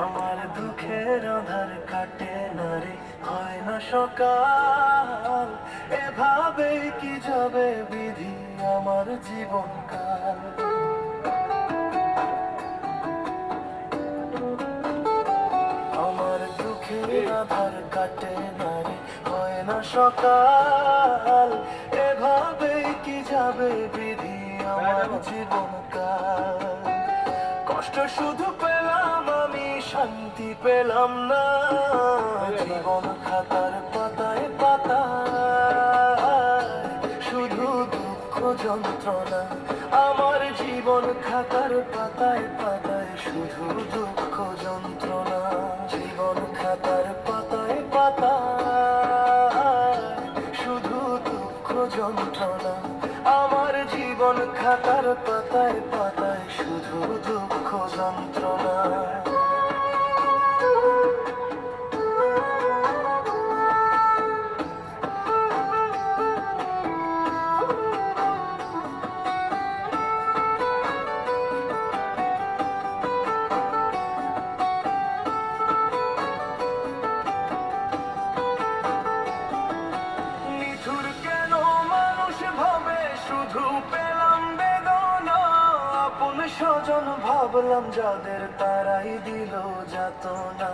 আমার দুঃখের আধার কাটে না রে, হয় না সকাল, এভাবে কি যাবে বিধি আমার জীবনকাল। আমার দুঃখের আধার কাটে না রে, হয় না সকাল, এভাবে কি যাবে বিধি আমার জীবনকাল। কষ্ট শুধু পেলাম আমি, শান্তি পেলাম না, জীবন খাতার পাতায় পাতায় শুধু দুঃখ যন্ত্রণা। আমার জীবন খাতার পাতায় পাতায় শুধু দুঃখ যন্ত্রণা। জীবন খাতার পাতায় পাতায় শুধু দুঃখ যন্ত্রণা। আমার জীবন খাতার পাতায় পাতায় শুধু দুঃখ যন্ত্রণা। নিঠুর কেন মানুষ ভাবে, শুধু পেলাম বেদনা। আপন স্বজন ভাবলাম যাদের, তারাই দিল যাতনা।